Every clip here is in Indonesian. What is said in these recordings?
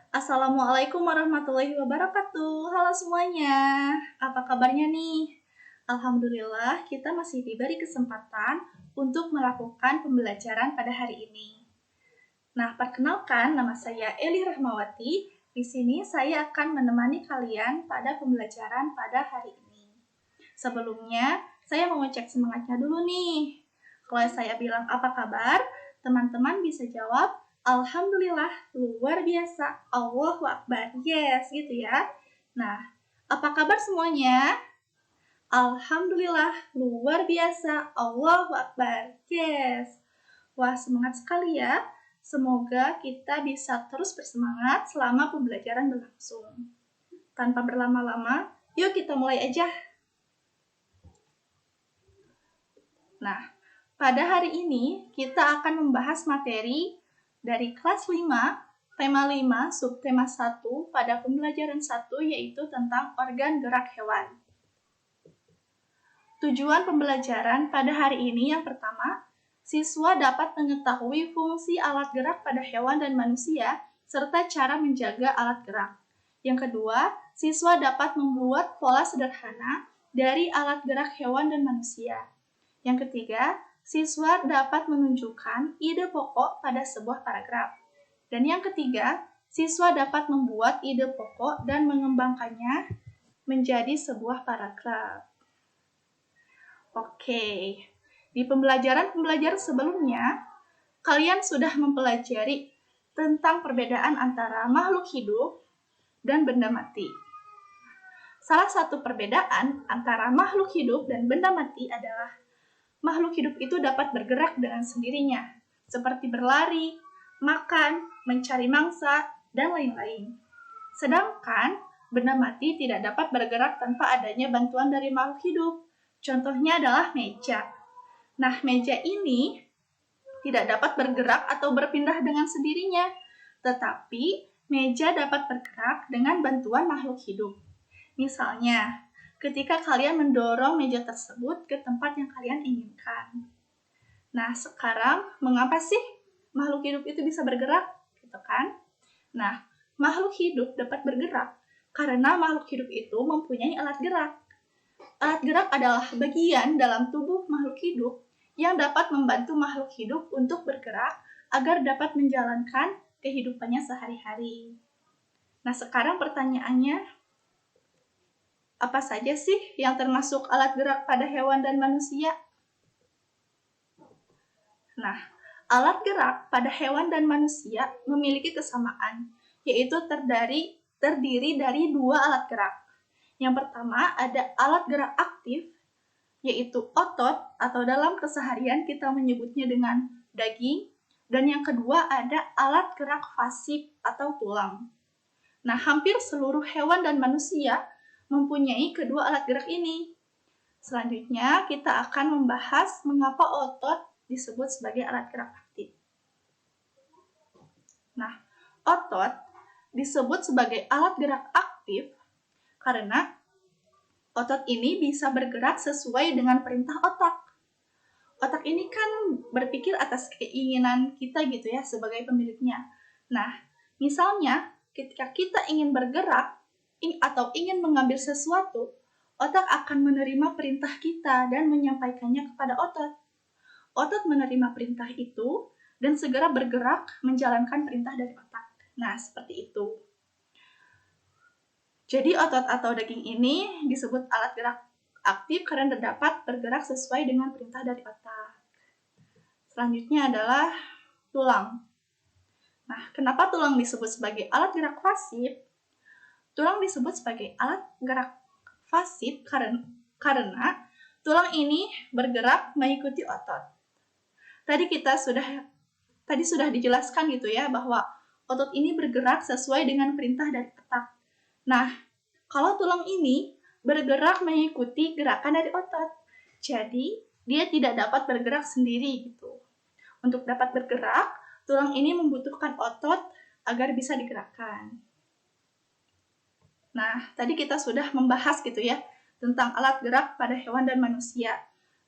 Assalamualaikum warahmatullahi wabarakatuh. Halo semuanya, apa kabarnya nih? Alhamdulillah, kita masih diberi kesempatan untuk melakukan pembelajaran pada hari ini. Nah, perkenalkan, nama saya Eli Rahmawati. Di sini saya akan menemani kalian pada pembelajaran pada hari ini. Sebelumnya, saya mau ngecek semangatnya dulu nih. Kalau saya bilang apa kabar, teman-teman bisa jawab, Alhamdulillah, luar biasa, Allahu Akbar, yes, gitu ya. Nah, apa kabar semuanya? Alhamdulillah, luar biasa, Allahu Akbar, yes. Wah, semangat sekali ya. Semoga kita bisa terus bersemangat selama pembelajaran berlangsung. Tanpa berlama-lama, yuk kita mulai aja. Nah, pada hari ini kita akan membahas materi dari kelas 5, tema 5, subtema 1 pada pembelajaran 1 yaitu tentang organ gerak hewan. Tujuan pembelajaran pada hari ini yang pertama, siswa dapat mengetahui fungsi alat gerak pada hewan dan manusia serta cara menjaga alat gerak. Yang kedua, siswa dapat membuat pola sederhana dari alat gerak hewan dan manusia. Yang ketiga, siswa dapat menunjukkan ide pokok pada sebuah paragraf. Dan yang ketiga, siswa dapat membuat ide pokok dan mengembangkannya menjadi sebuah paragraf. Oke, di pembelajaran sebelumnya, kalian sudah mempelajari tentang perbedaan antara makhluk hidup dan benda mati. Salah satu perbedaan antara makhluk hidup dan benda mati adalah makhluk hidup itu dapat bergerak dengan sendirinya, seperti berlari, makan, mencari mangsa, dan lain-lain. Sedangkan benda mati tidak dapat bergerak tanpa adanya bantuan dari makhluk hidup. Contohnya adalah meja. Nah, meja ini tidak dapat bergerak atau berpindah dengan sendirinya, tetapi meja dapat bergerak dengan bantuan makhluk hidup. Misalnya, ketika kalian mendorong meja tersebut ke tempat yang kalian inginkan. Nah, sekarang mengapa sih makhluk hidup itu bisa bergerak? Gitu kan? Nah, makhluk hidup dapat bergerak karena makhluk hidup itu mempunyai alat gerak. Alat gerak adalah bagian dalam tubuh makhluk hidup yang dapat membantu makhluk hidup untuk bergerak agar dapat menjalankan kehidupannya sehari-hari. Nah, sekarang pertanyaannya, apa saja sih yang termasuk alat gerak pada hewan dan manusia? Nah, alat gerak pada hewan dan manusia memiliki kesamaan, yaitu terdiri dari dua alat gerak. Yang pertama ada alat gerak aktif, yaitu otot atau dalam keseharian kita menyebutnya dengan daging, dan yang kedua ada alat gerak pasif atau tulang. Nah, hampir seluruh hewan dan manusia mempunyai kedua alat gerak ini. Selanjutnya, kita akan membahas mengapa otot disebut sebagai alat gerak aktif. Nah, otot disebut sebagai alat gerak aktif karena otot ini bisa bergerak sesuai dengan perintah otak. Otak ini kan berpikir atas keinginan kita gitu ya sebagai pemiliknya. Nah, misalnya ketika kita ingin bergerak atau ingin mengambil sesuatu, otak akan menerima perintah kita dan menyampaikannya kepada otot. Otot menerima perintah itu dan segera bergerak menjalankan perintah dari otak. Nah, seperti itu. Jadi otot atau daging ini disebut alat gerak aktif karena dapat bergerak sesuai dengan perintah dari otak. Selanjutnya adalah tulang. Nah, kenapa tulang disebut sebagai alat gerak pasif? Tulang disebut sebagai alat gerak pasif karena tulang ini bergerak mengikuti otot. Tadi sudah dijelaskan gitu ya bahwa otot ini bergerak sesuai dengan perintah dari otak. Nah, kalau tulang ini bergerak mengikuti gerakan dari otot, jadi dia tidak dapat bergerak sendiri gitu. Untuk dapat bergerak, tulang ini membutuhkan otot agar bisa digerakkan. Nah, tadi kita sudah membahas gitu ya tentang alat gerak pada hewan dan manusia.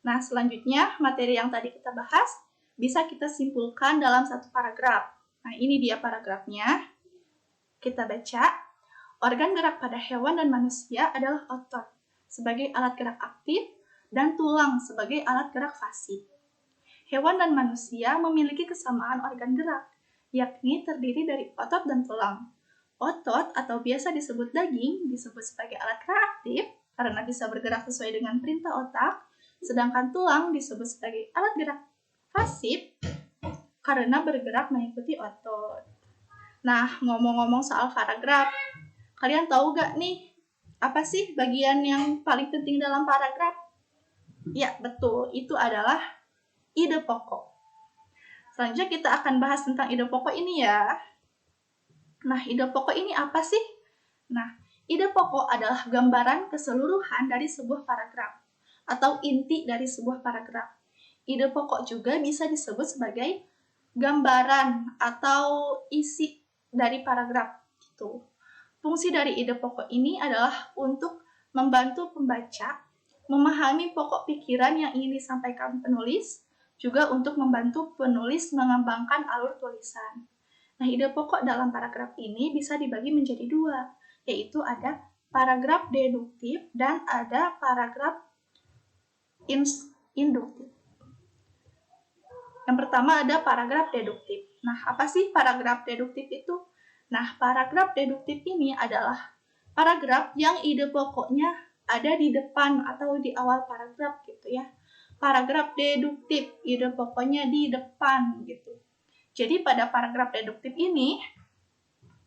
Nah, selanjutnya materi yang tadi kita bahas bisa kita simpulkan dalam satu paragraf. Nah, ini dia paragrafnya. Kita baca, organ gerak pada hewan dan manusia adalah otot sebagai alat gerak aktif dan tulang sebagai alat gerak pasif. Hewan dan manusia memiliki kesamaan organ gerak, yakni terdiri dari otot dan tulang. Otot atau biasa disebut daging disebut sebagai alat gerak aktif karena bisa bergerak sesuai dengan perintah otak, sedangkan tulang disebut sebagai alat gerak pasif karena bergerak mengikuti otot. Nah, ngomong-ngomong soal paragraf, kalian tahu gak nih, apa sih bagian yang paling penting dalam paragraf? Ya, betul, itu adalah ide pokok. Selanjutnya kita akan bahas tentang ide pokok ini ya. Nah, ide pokok ini apa sih? Nah, ide pokok adalah gambaran keseluruhan dari sebuah paragraf atau inti dari sebuah paragraf. Ide pokok juga bisa disebut sebagai gambaran atau isi dari paragraf itu. Fungsi dari ide pokok ini adalah untuk membantu pembaca memahami pokok pikiran yang ingin disampaikan penulis, juga untuk membantu penulis mengembangkan alur tulisan. Nah, ide pokok dalam paragraf ini bisa dibagi menjadi dua, yaitu ada paragraf deduktif dan ada paragraf induktif. Yang pertama ada paragraf deduktif. Nah, apa sih paragraf deduktif itu? Nah, paragraf deduktif ini adalah paragraf yang ide pokoknya ada di depan atau di awal paragraf gitu ya. Paragraf deduktif, ide pokoknya di depan gitu. Jadi pada paragraf deduktif ini,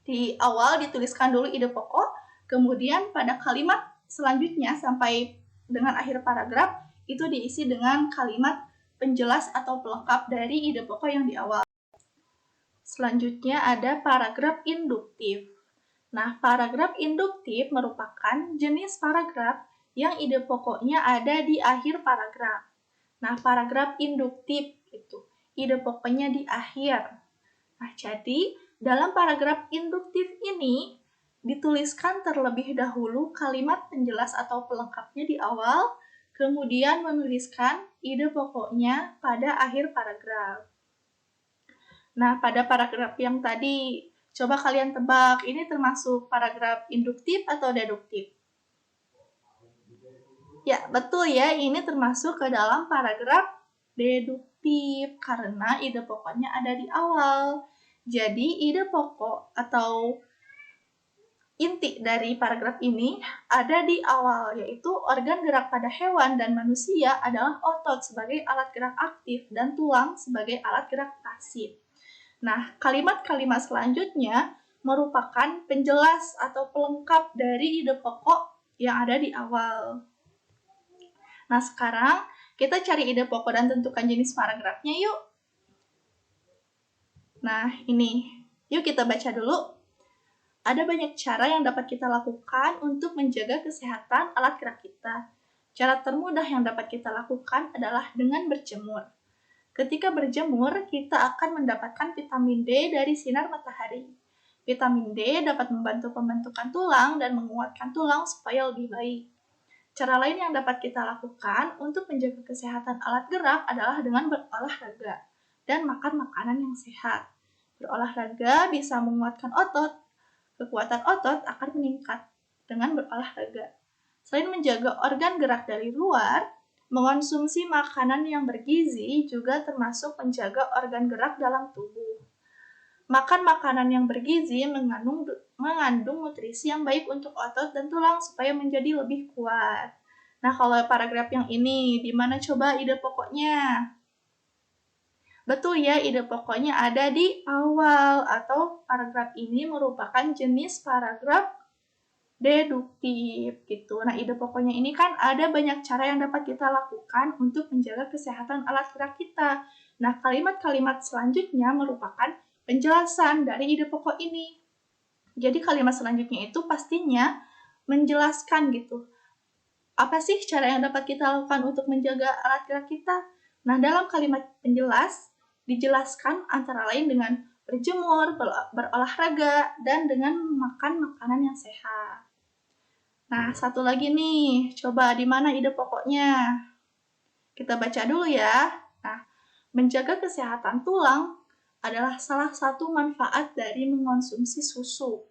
di awal dituliskan dulu ide pokok, kemudian pada kalimat selanjutnya sampai dengan akhir paragraf, itu diisi dengan kalimat penjelas atau pelengkap dari ide pokok yang di awal. Selanjutnya ada paragraf induktif. Nah, paragraf induktif merupakan jenis paragraf yang ide pokoknya ada di akhir paragraf. Nah, paragraf induktif itu ide pokoknya di akhir. Nah, jadi dalam paragraf induktif ini dituliskan terlebih dahulu kalimat penjelas atau pelengkapnya di awal, kemudian menuliskan ide pokoknya pada akhir paragraf. Nah, pada paragraf yang tadi, coba kalian tebak, ini termasuk paragraf induktif atau deduktif? Ya, betul ya, ini termasuk ke dalam paragraf deduktif, karena ide pokoknya ada di awal. Jadi, ide pokok atau inti dari paragraf ini ada di awal, yaitu organ gerak pada hewan dan manusia adalah otot sebagai alat gerak aktif dan tulang sebagai alat gerak pasif. Nah, kalimat-kalimat selanjutnya merupakan penjelas atau pelengkap dari ide pokok yang ada di awal. Nah, sekarang kita cari ide pokok dan tentukan jenis paragrafnya yuk. Nah, ini. Yuk kita baca dulu. Ada banyak cara yang dapat kita lakukan untuk menjaga kesehatan alat gerak kita. Cara termudah yang dapat kita lakukan adalah dengan berjemur. Ketika berjemur, kita akan mendapatkan vitamin D dari sinar matahari. Vitamin D dapat membantu pembentukan tulang dan menguatkan tulang supaya lebih baik. Cara lain yang dapat kita lakukan untuk menjaga kesehatan alat gerak adalah dengan berolahraga dan makan makanan yang sehat. Berolahraga bisa menguatkan otot. Kekuatan otot akan meningkat dengan berolahraga. Selain menjaga organ gerak dari luar, mengonsumsi makanan yang bergizi juga termasuk menjaga organ gerak dalam tubuh. Makan makanan yang bergizi mengandung nutrisi yang baik untuk otot dan tulang supaya menjadi lebih kuat. Nah, kalau paragraf yang ini, di mana coba ide pokoknya? Betul ya, ide pokoknya ada di awal atau paragraf ini merupakan jenis paragraf deduktif gitu. Nah, ide pokoknya ini kan ada banyak cara yang dapat kita lakukan untuk menjaga kesehatan alat gerak kita. Nah, kalimat-kalimat selanjutnya merupakan penjelasan dari ide pokok ini. Jadi kalimat selanjutnya itu pastinya menjelaskan gitu. Apa sih cara yang dapat kita lakukan untuk menjaga alat gerak kita? Nah, dalam kalimat penjelas dijelaskan antara lain dengan berjemur, berolahraga, dan dengan makan makanan yang sehat. Nah, satu lagi nih, coba di mana ide pokoknya? Kita baca dulu ya. Nah, menjaga kesehatan tulang adalah salah satu manfaat dari mengonsumsi susu.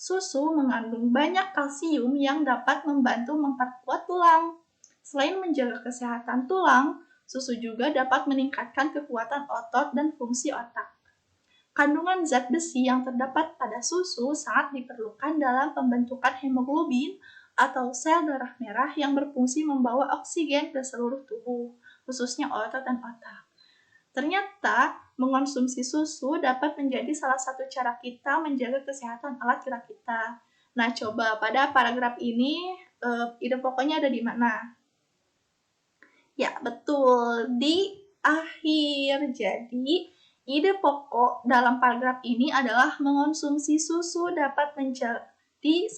Susu mengandung banyak kalsium yang dapat membantu memperkuat tulang. Selain menjaga kesehatan tulang, susu juga dapat meningkatkan kekuatan otot dan fungsi otak. Kandungan zat besi yang terdapat pada susu sangat diperlukan dalam pembentukan hemoglobin atau sel darah merah yang berfungsi membawa oksigen ke seluruh tubuh, khususnya otot dan otak. Ternyata, mengonsumsi susu dapat menjadi salah satu cara kita menjaga kesehatan alat gerak kita. Nah, coba pada paragraf ini, ide pokoknya ada di mana? Ya, betul, di akhir. Jadi, ide pokok dalam paragraf ini adalah mengonsumsi susu dapat menjadi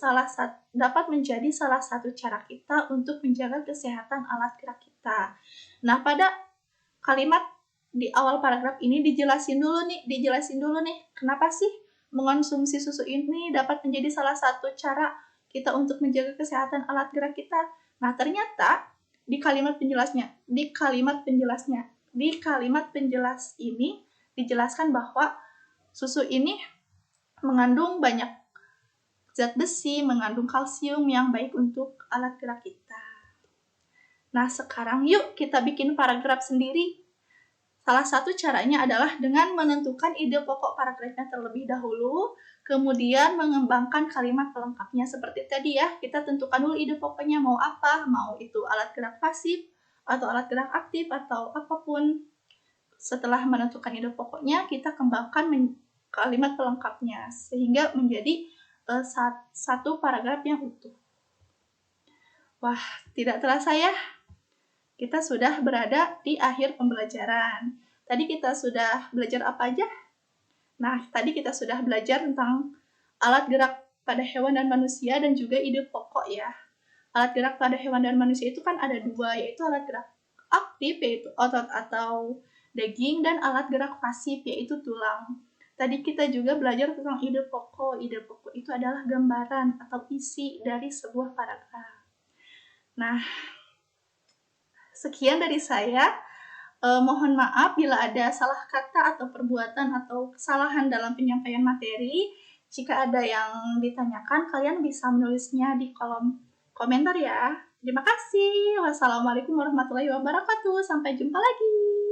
salah satu cara kita untuk menjaga kesehatan alat gerak kita. Nah, pada kalimat di awal paragraf ini dijelasin dulu nih, kenapa sih mengonsumsi susu ini dapat menjadi salah satu cara kita untuk menjaga kesehatan alat gerak kita. Nah, ternyata di kalimat penjelas ini dijelaskan bahwa susu ini mengandung banyak zat besi, mengandung kalsium yang baik untuk alat gerak kita. Nah, sekarang yuk kita bikin paragraf sendiri. Salah satu caranya adalah dengan menentukan ide pokok paragrafnya terlebih dahulu, kemudian mengembangkan kalimat pelengkapnya seperti tadi ya. Kita tentukan dulu ide pokoknya mau apa, mau itu alat gerak pasif, atau alat gerak aktif, atau apapun. Setelah menentukan ide pokoknya, kita kembangkan kalimat pelengkapnya, sehingga menjadi satu paragraf yang utuh. Wah, tidak terasa ya? Kita sudah berada di akhir pembelajaran. Tadi kita sudah belajar apa aja? Nah, tadi kita sudah belajar tentang alat gerak pada hewan dan manusia dan juga ide pokok ya. Alat gerak pada hewan dan manusia itu kan ada dua, yaitu alat gerak aktif, yaitu otot atau daging, dan alat gerak pasif, yaitu tulang. Tadi kita juga belajar tentang ide pokok. Ide pokok itu adalah gambaran atau isi dari sebuah paragraf. Nah, sekian dari saya. Mohon maaf bila ada salah kata atau perbuatan atau kesalahan dalam penyampaian materi. Jika ada yang ditanyakan, kalian bisa menulisnya di kolom komentar ya. Terima kasih. Wassalamualaikum warahmatullahi wabarakatuh. Sampai jumpa lagi.